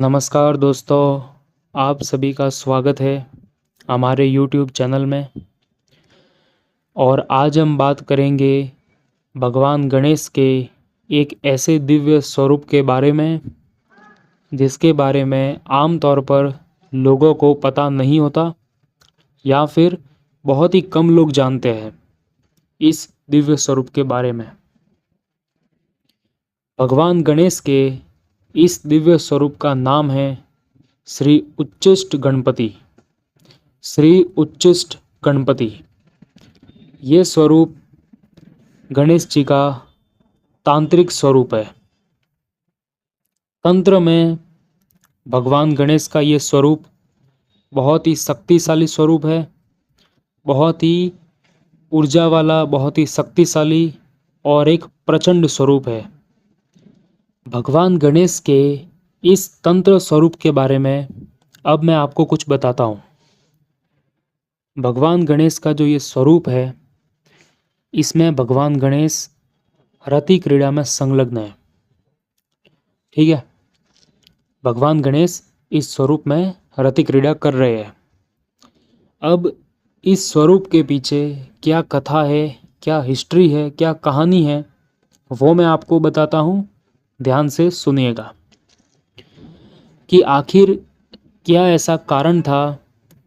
नमस्कार दोस्तों, आप सभी का स्वागत है हमारे YouTube चैनल में। और आज हम बात करेंगे भगवान गणेश के एक ऐसे दिव्य स्वरूप के बारे में जिसके बारे में आम तौर पर लोगों को पता नहीं होता या फिर बहुत ही कम लोग जानते हैं इस दिव्य स्वरूप के बारे में। भगवान गणेश के इस दिव्य स्वरूप का नाम है श्री उच्चिष्ट गणपति। श्री उच्चिष्ट गणपति ये स्वरूप गणेश जी का तांत्रिक स्वरूप है। तंत्र में भगवान गणेश का ये स्वरूप बहुत ही शक्तिशाली स्वरूप है, बहुत ही ऊर्जा वाला, बहुत ही शक्तिशाली और एक प्रचंड स्वरूप है। भगवान गणेश के इस तंत्र स्वरूप के बारे में अब मैं आपको कुछ बताता हूँ। भगवान गणेश का जो ये स्वरूप है, इसमें भगवान गणेश रति क्रीड़ा में संलग्न है। ठीक है, भगवान गणेश इस स्वरूप में रति क्रीड़ा कर रहे हैं। अब इस स्वरूप के पीछे क्या कथा है, क्या हिस्ट्री है, क्या कहानी है, वो मैं आपको बताता हूँ। ध्यान से सुनिएगा कि आखिर क्या ऐसा कारण था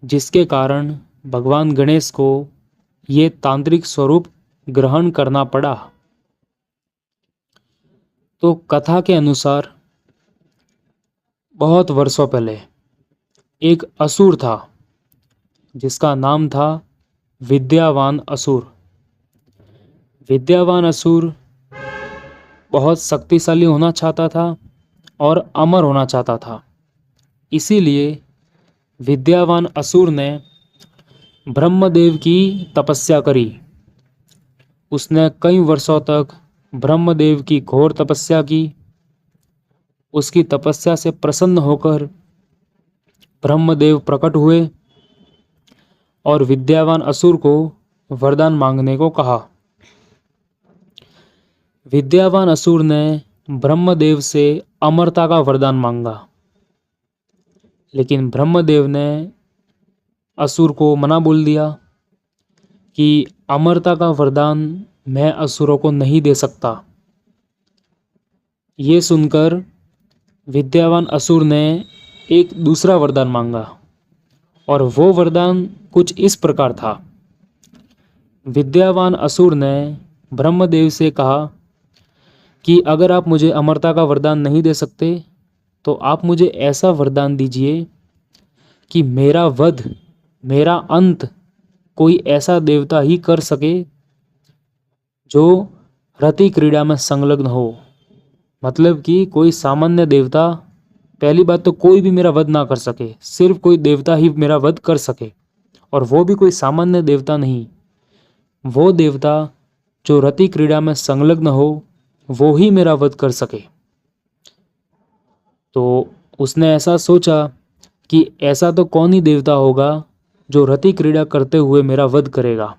जिसके कारण भगवान गणेश को ये तांत्रिक स्वरूप ग्रहण करना पड़ा। तो कथा के अनुसार बहुत वर्षों पहले एक असुर था जिसका नाम था विद्यावान असुर। विद्यावान असुर बहुत शक्तिशाली होना चाहता था और अमर होना चाहता था। इसीलिए विद्यावान असुर ने ब्रह्मदेव की तपस्या करी। उसने कई वर्षों तक ब्रह्मदेव की घोर तपस्या की। उसकी तपस्या से प्रसन्न होकर ब्रह्मदेव प्रकट हुए और विद्यावान असुर को वरदान मांगने को कहा। विद्यावान असुर ने ब्रह्मदेव से अमरता का वरदान मांगा, लेकिन ब्रह्मदेव ने असुर को मना बोल दिया कि अमरता का वरदान मैं असुरों को नहीं दे सकता। ये सुनकर विद्यावान असुर ने एक दूसरा वरदान मांगा और वो वरदान कुछ इस प्रकार था। विद्यावान असुर ने ब्रह्मदेव से कहा कि अगर आप मुझे अमरता का वरदान नहीं दे सकते तो आप मुझे ऐसा वरदान दीजिए कि मेरा वध, मेरा अंत कोई ऐसा देवता ही कर सके जो रति क्रीड़ा में संलग्न हो। मतलब कि कोई सामान्य देवता, पहली बात तो कोई भी मेरा वध ना कर सके, सिर्फ कोई देवता ही मेरा वध कर सके, और वो भी कोई सामान्य देवता नहीं, वो देवता जो रति क्रीड़ा में संलग्न हो, वो ही मेरा वध कर सके। तो उसने ऐसा सोचा कि ऐसा तो कौन ही देवता होगा जो रति क्रीड़ा करते हुए मेरा वध करेगा।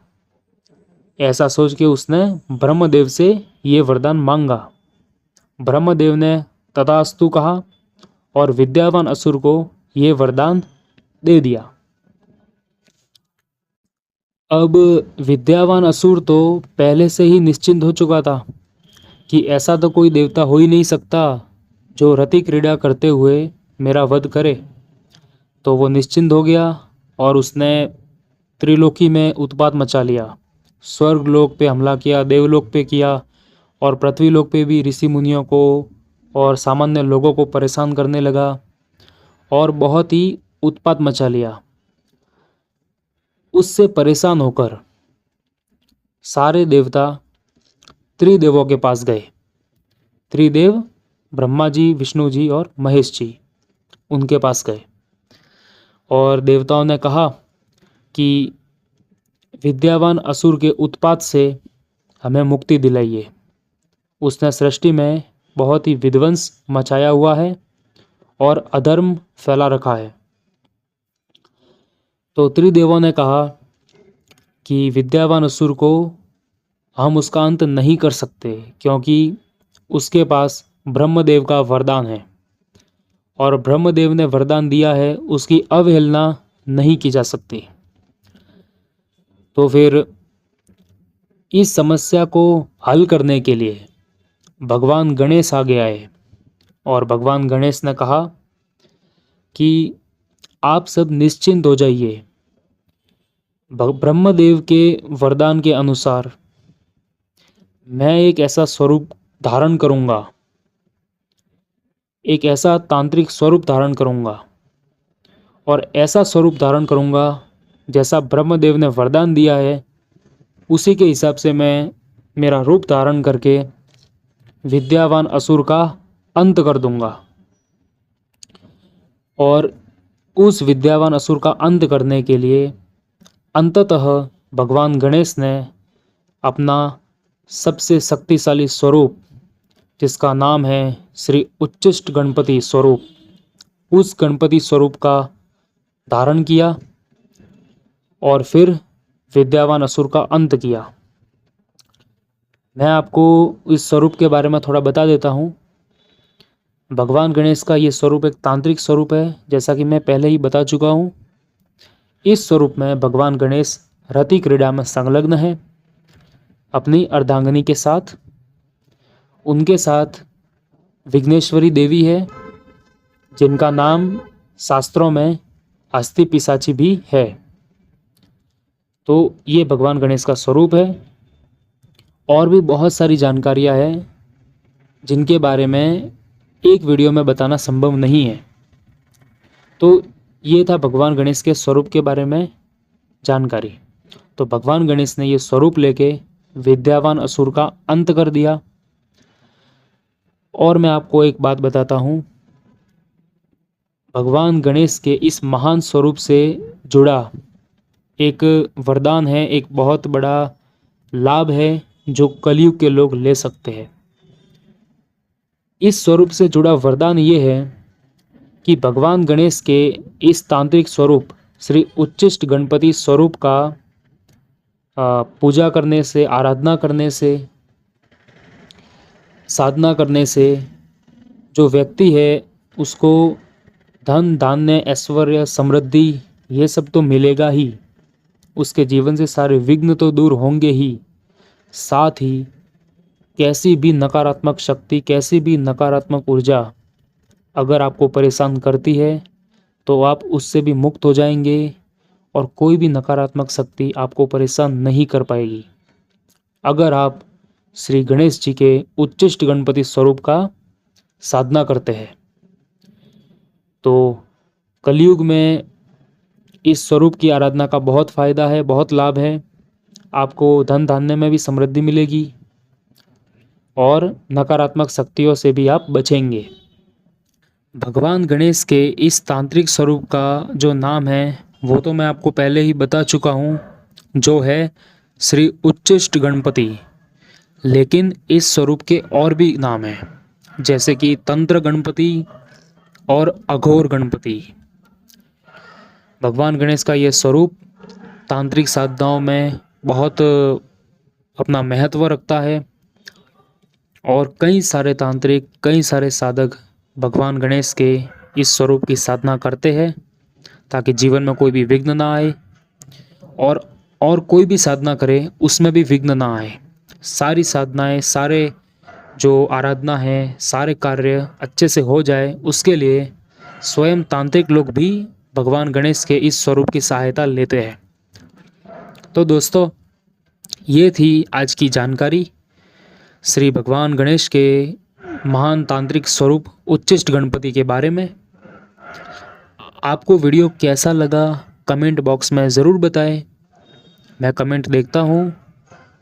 ऐसा सोच के उसने ब्रह्मदेव से ये वरदान मांगा। ब्रह्मदेव ने तथास्तु कहा और विद्यावान असुर को ये वरदान दे दिया। अब विद्यावान असुर तो पहले से ही निश्चिंत हो चुका था कि ऐसा तो कोई देवता हो ही नहीं सकता जो रति क्रीड़ा करते हुए मेरा वध करे। तो वो निश्चिंत हो गया और उसने त्रिलोकी में उत्पात मचा लिया। स्वर्ग लोक पे हमला किया, देवलोक पे किया और पृथ्वी लोक पे भी ऋषि मुनियों को और सामान्य लोगों को परेशान करने लगा और बहुत ही उत्पात मचा लिया। उससे परेशान होकर सारे देवता त्रिदेवों के पास गए। त्रिदेव ब्रह्मा जी, विष्णु जी और महेश जी, उनके पास गए और देवताओं ने कहा कि विद्यावान असुर के उत्पात से हमें मुक्ति दिलाइए। उसने सृष्टि में बहुत ही विध्वंस मचाया हुआ है और अधर्म फैला रखा है। तो त्रिदेवों ने कहा कि विद्यावान असुर को हम उसका अंत नहीं कर सकते क्योंकि उसके पास ब्रह्मदेव का वरदान है और ब्रह्मदेव ने वरदान दिया है उसकी अवहेलना नहीं की जा सकती। तो फिर इस समस्या को हल करने के लिए भगवान गणेश आगे आए और भगवान गणेश ने कहा कि आप सब निश्चिंत हो जाइए। ब्रह्मदेव के वरदान के अनुसार मैं एक ऐसा स्वरूप धारण करूंगा, एक ऐसा तांत्रिक स्वरूप धारण करूंगा और ऐसा स्वरूप धारण करूंगा जैसा ब्रह्मदेव ने वरदान दिया है, उसी के हिसाब से मैं मेरा रूप धारण करके विद्यावान असुर का अंत कर दूंगा। और उस विद्यावान असुर का अंत करने के लिए अंततः भगवान गणेश ने अपना सबसे शक्तिशाली स्वरूप, जिसका नाम है श्री उच्चिष्ट गणपति स्वरूप, उस गणपति स्वरूप का धारण किया और फिर विद्यावान असुर का अंत किया। मैं आपको इस स्वरूप के बारे में थोड़ा बता देता हूँ। भगवान गणेश का ये स्वरूप एक तांत्रिक स्वरूप है, जैसा कि मैं पहले ही बता चुका हूँ। इस स्वरूप में भगवान गणेश रति क्रीड़ा में संलग्न है अपनी अर्धांगिनी के साथ। उनके साथ विघ्नेश्वरी देवी है, जिनका नाम शास्त्रों में अस्थि पिशाची भी है। तो ये भगवान गणेश का स्वरूप है। और भी बहुत सारी जानकारियाँ हैं जिनके बारे में एक वीडियो में बताना संभव नहीं है। तो ये था भगवान गणेश के स्वरूप के बारे में जानकारी। तो भगवान गणेश ने ये स्वरूप लेके विद्यावान असुर का अंत कर दिया। और मैं आपको एक बात बताता हूँ, भगवान गणेश के इस महान स्वरूप से जुड़ा एक वरदान है, एक बहुत बड़ा लाभ है जो कलयुग के लोग ले सकते हैं। इस स्वरूप से जुड़ा वरदान ये है कि भगवान गणेश के इस तांत्रिक स्वरूप श्री उच्चिष्ट गणपति स्वरूप का पूजा करने से, आराधना करने से, साधना करने से जो व्यक्ति है उसको धन, धान्य, ऐश्वर्य, समृद्धि ये सब तो मिलेगा ही, उसके जीवन से सारे विघ्न तो दूर होंगे ही, साथ ही कैसी भी नकारात्मक शक्ति, कैसी भी नकारात्मक ऊर्जा अगर आपको परेशान करती है तो आप उससे भी मुक्त हो जाएंगे और कोई भी नकारात्मक शक्ति आपको परेशान नहीं कर पाएगी अगर आप श्री गणेश जी के उच्चिष्ट गणपति स्वरूप का साधना करते हैं। तो कलयुग में इस स्वरूप की आराधना का बहुत फायदा है, बहुत लाभ है। आपको धन धान्य में भी समृद्धि मिलेगी और नकारात्मक शक्तियों से भी आप बचेंगे। भगवान गणेश के इस तांत्रिक स्वरूप का जो नाम है वो तो मैं आपको पहले ही बता चुका हूँ, जो है श्री उच्चिष्ट गणपति। लेकिन इस स्वरूप के और भी नाम हैं, जैसे कि तंत्र गणपति और अघोर गणपति। भगवान गणेश का ये स्वरूप तांत्रिक साधनाओं में बहुत अपना महत्व रखता है और कई सारे तांत्रिक, कई सारे साधक भगवान गणेश के इस स्वरूप की साधना करते हैं ताकि जीवन में कोई भी विघ्न ना आए और कोई भी साधना करे उसमें भी विघ्न ना आए। सारी साधनाएं, सारे जो आराधना है, सारे कार्य अच्छे से हो जाए, उसके लिए स्वयं तांत्रिक लोग भी भगवान गणेश के इस स्वरूप की सहायता लेते हैं। तो दोस्तों, ये थी आज की जानकारी श्री भगवान गणेश के महान तांत्रिक स्वरूप उच्चिष्ट गणपति के बारे में। आपको वीडियो कैसा लगा कमेंट बॉक्स में ज़रूर बताएं। मैं कमेंट देखता हूँ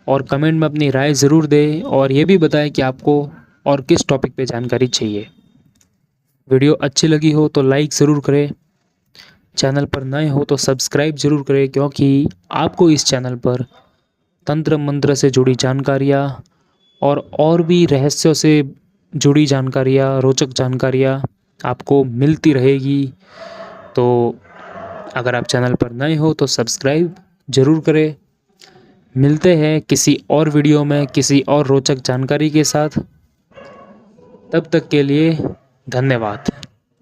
और कमेंट में अपनी राय ज़रूर दें और ये भी बताएं कि आपको और किस टॉपिक पे जानकारी चाहिए। वीडियो अच्छी लगी हो तो लाइक ज़रूर करें, चैनल पर नए हो तो सब्सक्राइब ज़रूर करें, क्योंकि आपको इस चैनल पर तंत्र मंत्र से जुड़ी जानकारियाँ और भी रहस्यों से जुड़ी जानकारियाँ, रोचक जानकारियाँ आपको मिलती रहेगी। तो अगर आप चैनल पर नए हो तो सब्सक्राइब ज़रूर करें। मिलते हैं किसी और वीडियो में किसी और रोचक जानकारी के साथ। तब तक के लिए धन्यवाद।